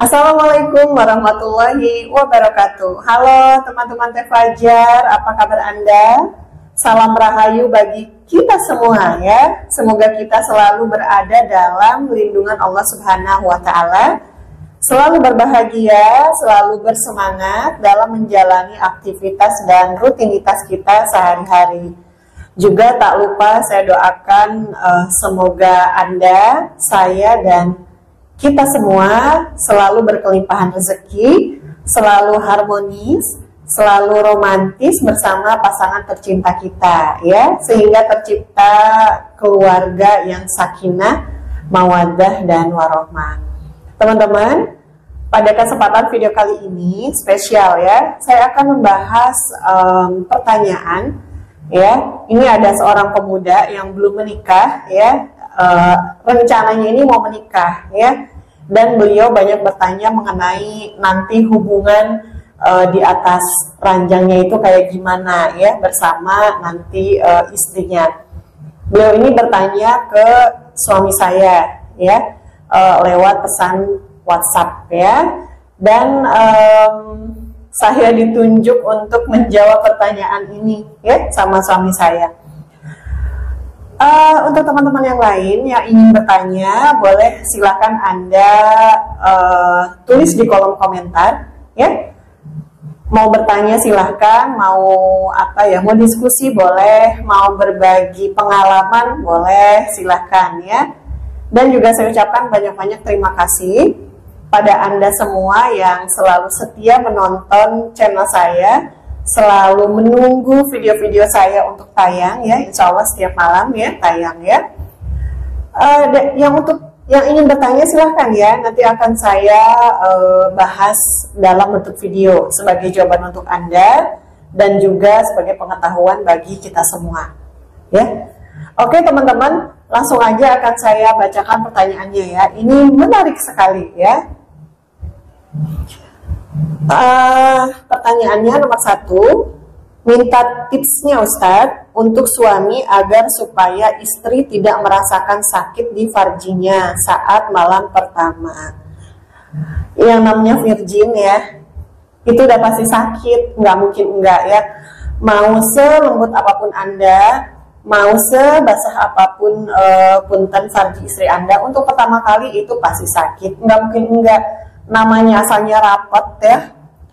Assalamualaikum warahmatullahi wabarakatuh. Halo teman-teman Teh Fajar, apa kabar Anda? Salam rahayu bagi kita semua ya. Semoga kita selalu berada dalam lindungan Allah Subhanahu wa taala. Selalu berbahagia, selalu bersemangat dalam menjalani aktivitas dan rutinitas kita sehari-hari. Juga tak lupa saya doakan semoga Anda, saya dan kita semua selalu berkelimpahan rezeki, selalu harmonis, selalu romantis bersama pasangan tercinta kita ya, sehingga tercipta keluarga yang sakinah, mawaddah dan warohmah. Teman-teman, pada kesempatan video kali ini spesial ya, saya akan membahas pertanyaan ya. Ini ada seorang pemuda yang belum menikah ya, rencananya ini mau menikah ya, dan beliau banyak bertanya mengenai nanti hubungan di atas ranjangnya itu kayak gimana ya bersama nanti istrinya. Beliau ini bertanya ke suami saya ya, lewat pesan WhatsApp ya, dan saya ditunjuk untuk menjawab pertanyaan ini ya sama suami saya. Untuk teman-teman yang lain yang ingin bertanya, boleh silakan Anda tulis di kolom komentar ya. Mau bertanya silahkan, mau apa ya, mau diskusi boleh, mau berbagi pengalaman boleh, silahkan ya. Dan juga saya ucapkan banyak-banyak terima kasih pada Anda semua yang selalu setia menonton channel saya, selalu menunggu video-video saya untuk tayang ya, insya Allah setiap malam ya tayang ya. Yang ingin bertanya silahkan ya, nanti akan saya bahas dalam bentuk video sebagai jawaban untuk Anda dan juga sebagai pengetahuan bagi kita semua ya. Oke teman-teman, langsung aja akan saya bacakan pertanyaannya ya. Ini menarik sekali ya. Pertanyaannya nomor 1, minta tipsnya Ustadz untuk suami agar supaya istri tidak merasakan sakit di farjinya saat malam pertama. Yang namanya virgin ya, itu udah pasti sakit, nggak mungkin enggak ya. Mau selembut apapun Anda, mau sebasah apapun punten farji istri Anda, untuk pertama kali itu pasti sakit, nggak mungkin enggak. Namanya asalnya rapet ya,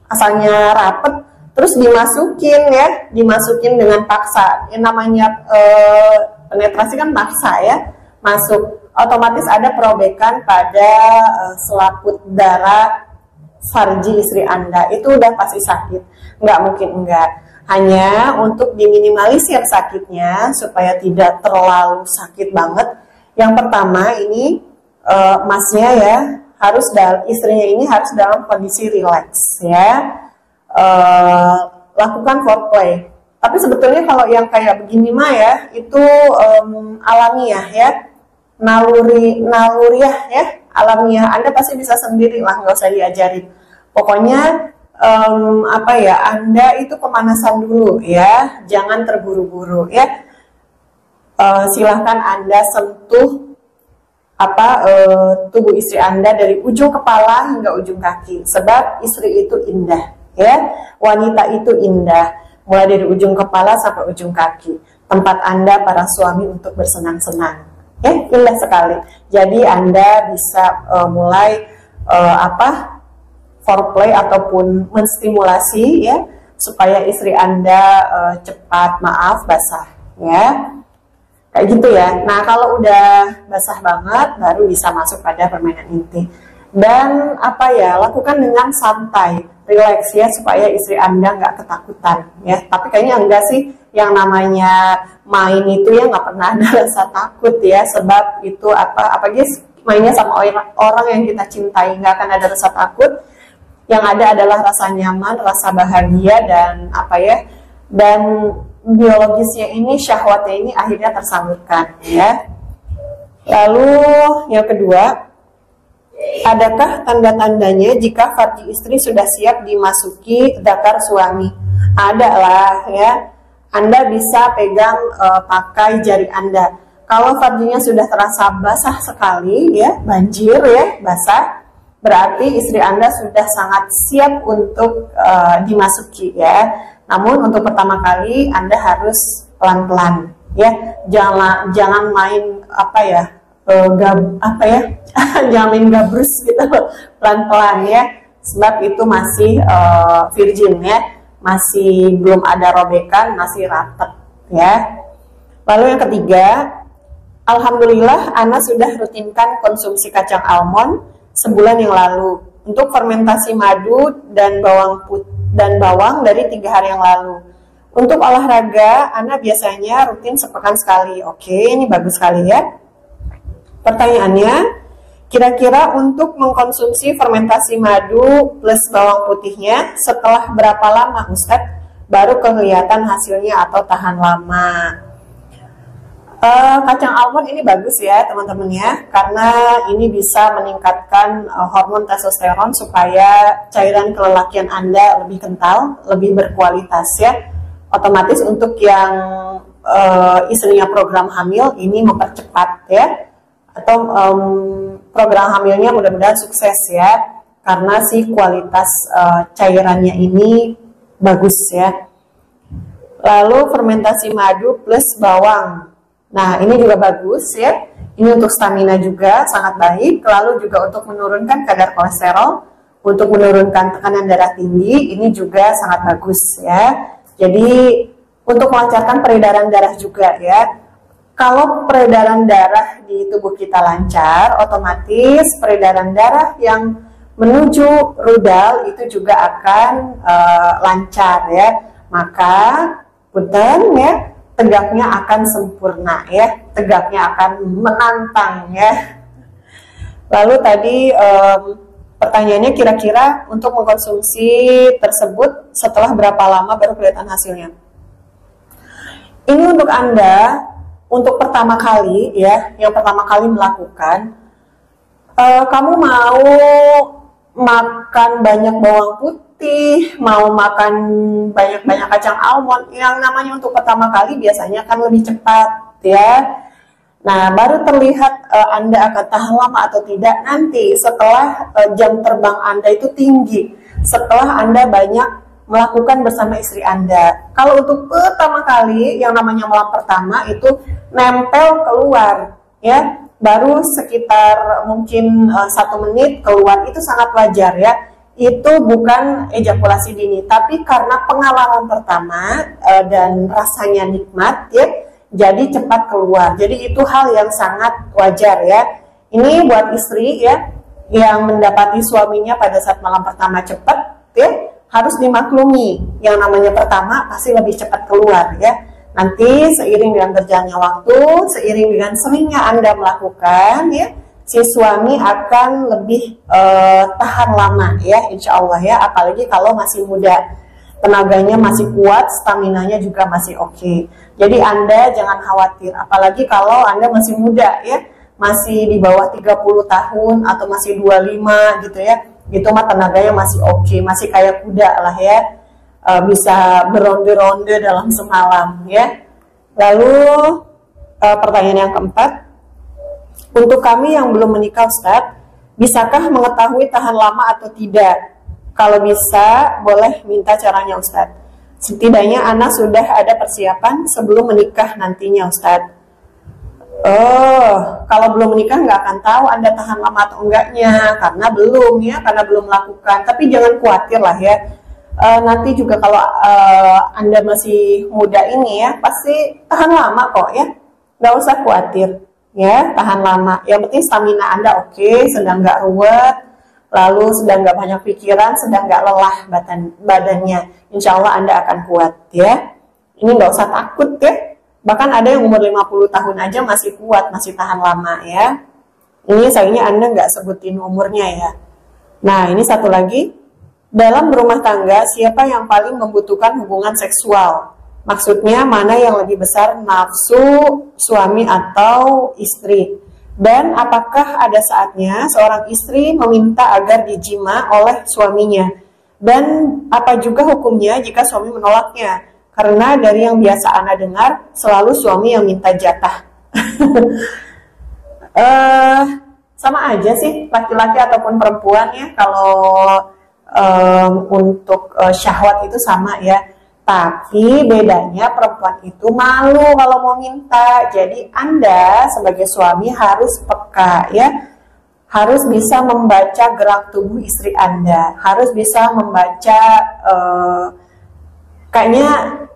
asalnya rapet terus dimasukin ya, dimasukin dengan paksa. Yang namanya penetrasi kan paksa ya, masuk otomatis ada perobekan pada selaput darah farji istri Anda, itu udah pasti sakit, nggak mungkin enggak. Hanya untuk diminimalisir sakitnya supaya tidak terlalu sakit banget, yang pertama ini masnya ya, istrinya ini harus dalam kondisi rileks ya, lakukan foreplay. Tapi sebetulnya kalau yang kayak begini mah ya, itu alamiah ya, naluriah ya, alamiah. Anda pasti bisa sendiri lah, nggak usah diajarin. Pokoknya apa ya, Anda itu pemanasan dulu ya, jangan terburu-buru ya. Silahkan Anda sentuh tubuh istri Anda dari ujung kepala hingga ujung kaki, sebab istri itu indah ya, wanita itu indah, mulai dari ujung kepala sampai ujung kaki, tempat Anda para suami untuk bersenang-senang ya, indah sekali. Jadi Anda bisa mulai foreplay ataupun menstimulasi ya, supaya istri Anda cepat basah ya, kayak gitu ya. Nah kalau udah basah banget baru bisa masuk pada permainan inti. Dan lakukan dengan santai, relax ya, supaya istri Anda nggak ketakutan ya. Tapi kayaknya enggak sih, yang namanya main itu ya nggak pernah ada rasa takut ya, sebab itu guys, mainnya sama orang yang kita cintai, nggak akan ada rasa takut. Yang ada adalah rasa nyaman, rasa bahagia, dan dan biologisnya ini, syahwatnya ini akhirnya tersalurkan ya. Lalu yang kedua, adakah tanda-tandanya jika farji istri sudah siap dimasuki dzakar suami? Ada lah ya. Anda bisa pegang pakai jari Anda. Kalau farjinya sudah terasa basah sekali ya, banjir ya, basah, berarti istri Anda sudah sangat siap untuk dimasuki ya. Namun untuk pertama kali Anda harus pelan-pelan ya. Jangan main jangan main gabrus gitu, pelan-pelan ya. Sebab itu masih virgin ya, masih belum ada robekan, masih rapat ya. Lalu yang ketiga, alhamdulillah Ana sudah rutinkan konsumsi kacang almond sebulan yang lalu untuk fermentasi madu dan bawang dari 3 hari yang lalu. Untuk olahraga, Ana biasanya rutin sepekan sekali. Oke, ini bagus sekali ya. Pertanyaannya, kira-kira untuk mengkonsumsi fermentasi madu plus bawang putihnya setelah berapa lama Ustadz baru kelihatan hasilnya atau tahan lama? Kacang almond ini bagus ya teman-teman ya, karena ini bisa meningkatkan hormon testosteron supaya cairan kelelakian Anda lebih kental, lebih berkualitas ya. Otomatis untuk yang istrinya program hamil ini mempercepat ya, atau program hamilnya mudah-mudahan sukses ya, karena si kualitas cairannya ini bagus ya. Lalu fermentasi madu plus bawang. Nah, ini juga bagus ya. Ini untuk stamina juga sangat baik. Lalu juga untuk menurunkan kadar kolesterol, untuk menurunkan tekanan darah tinggi, ini juga sangat bagus ya. Jadi untuk melancarkan peredaran darah juga ya. Kalau peredaran darah di tubuh kita lancar, otomatis peredaran darah yang menuju rudal itu juga akan lancar ya. Maka punten ya, tegaknya akan sempurna ya, tegaknya akan menantang ya. Lalu tadi pertanyaannya, kira-kira untuk mengkonsumsi tersebut setelah berapa lama baru kelihatan hasilnya? Ini untuk Anda, untuk pertama kali ya, yang pertama kali melakukan, kamu mau makan banyak bawang putih, mau makan banyak-banyak kacang almond, yang namanya untuk pertama kali biasanya kan lebih cepat ya. Nah, baru terlihat Anda akan tahan lama atau tidak nanti setelah jam terbang Anda itu tinggi, setelah Anda banyak melakukan bersama istri Anda. Kalau untuk pertama kali, yang namanya malam pertama itu nempel keluar ya, baru sekitar mungkin 1 menit keluar, itu sangat wajar ya. Itu bukan ejakulasi dini, tapi karena pengalaman pertama dan rasanya nikmat ya, jadi cepat keluar. Jadi itu hal yang sangat wajar ya. Ini buat istri ya, yang mendapati suaminya pada saat malam pertama cepat ya, harus dimaklumi. Yang namanya pertama pasti lebih cepat keluar ya. Nanti seiring dengan berjalannya waktu, seiring dengan seringnya Anda melakukan ya, si suami akan lebih tahan lama ya, insya Allah ya. Apalagi kalau masih muda, tenaganya masih kuat, staminanya juga masih oke. Jadi Anda jangan khawatir, apalagi kalau Anda masih muda ya, masih di bawah 30 tahun atau masih 25 gitu ya, itu mah tenaganya masih oke, masih kayak kuda lah ya, bisa beronde-ronde dalam semalam ya. Lalu pertanyaan yang keempat, untuk kami yang belum menikah Ustadz, bisakah mengetahui tahan lama atau tidak? Kalau bisa, boleh minta caranya Ustadz. Setidaknya anak sudah ada persiapan sebelum menikah nantinya Ustadz. Oh, kalau belum menikah nggak akan tahu Anda tahan lama atau enggaknya, karena belum ya, karena belum melakukan. Tapi jangan khawatir lah ya. Nanti juga kalau Anda masih muda ini ya, pasti tahan lama kok ya. Nggak usah khawatir ya, tahan lama. Yang penting stamina Anda oke, sedang nggak ruwet, lalu sedang nggak banyak pikiran, sedang nggak lelah badannya. Insya Allah Anda akan kuat ya. Ini nggak usah takut ya. Bahkan ada yang umur 50 tahun aja masih kuat, masih tahan lama ya. Ini sayangnya Anda nggak sebutin umurnya ya. Nah, ini satu lagi. Dalam berumah tangga, siapa yang paling membutuhkan hubungan seksual? Maksudnya mana yang lebih besar, nafsu suami atau istri? Dan apakah ada saatnya seorang istri meminta agar dijima oleh suaminya? Dan apa juga hukumnya jika suami menolaknya? Karena dari yang biasa Ana dengar, selalu suami yang minta jatah. sama aja sih laki-laki ataupun perempuan ya, kalau untuk syahwat itu sama ya. Tapi bedanya perempuan itu malu kalau mau minta. Jadi Anda sebagai suami harus peka ya. Harus bisa membaca gerak tubuh istri Anda. Harus bisa membaca kayaknya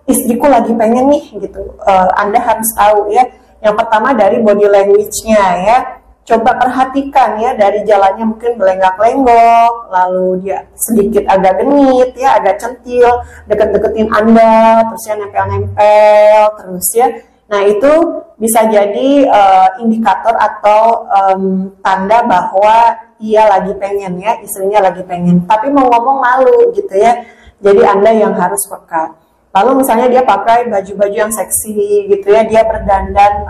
istriku lagi pengen nih gitu. Anda harus tahu ya. Yang pertama dari body language-nya ya. Coba perhatikan ya, dari jalannya mungkin belenggak-lenggok, lalu dia sedikit agak genit ya, agak centil, deket-deketin Anda, terus ya nempel-nempel terus ya. Nah itu bisa jadi indikator atau tanda bahwa ia lagi pengen ya, istrinya lagi pengen, tapi mau ngomong malu gitu ya. Jadi Anda yang harus peka. Lalu misalnya dia pakai baju-baju yang seksi gitu ya, dia berdandan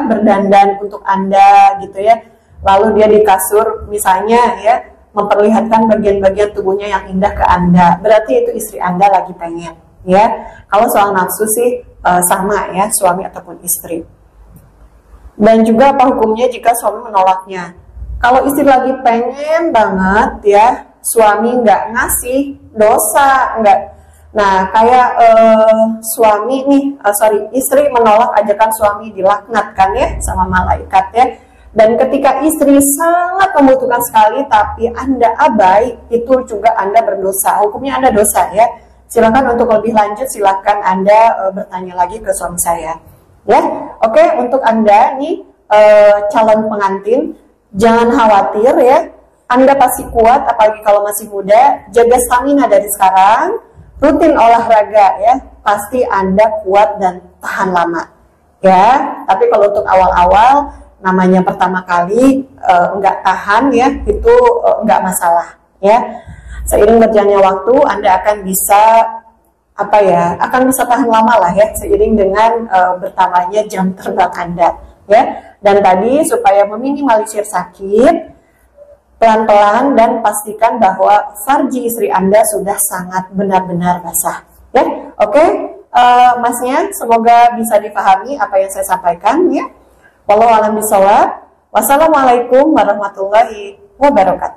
berdandan untuk Anda gitu ya. Lalu dia di kasur misalnya ya, memperlihatkan bagian-bagian tubuhnya yang indah ke Anda. Berarti itu istri Anda lagi pengen ya. Kalau soal nafsu sih sama ya, suami ataupun istri. Dan juga apa hukumnya jika suami menolaknya? Kalau istri lagi pengen banget ya, suami nggak ngasih, dosa nggak. Nah, kayak istri menolak ajakan suami, dilaknat kan ya sama malaikat ya. Dan ketika istri sangat membutuhkan sekali tapi Anda abai, itu juga Anda berdosa. Hukumnya Anda dosa ya. Silakan untuk lebih lanjut, silakan Anda bertanya lagi ke suami saya. Ya, oke, untuk Anda nih calon pengantin, jangan khawatir ya. Anda pasti kuat, apalagi kalau masih muda. Jaga stamina dari sekarang. Rutin olahraga ya, pasti Anda kuat dan tahan lama ya. Tapi kalau untuk awal-awal, namanya pertama kali nggak tahan ya, itu nggak masalah ya. Seiring berjalannya waktu, Anda akan bisa akan bisa tahan lama lah ya, seiring dengan bertambahnya jam terbang Anda ya. Dan tadi supaya meminimalisir sakit, pelan-pelan dan pastikan bahwa farji istri Anda sudah sangat benar-benar basah ya. Oke, Masnya, semoga bisa dipahami apa yang saya sampaikan ya. Wallahu a'lam bishawab. Wassalamualaikum warahmatullahi wabarakatuh.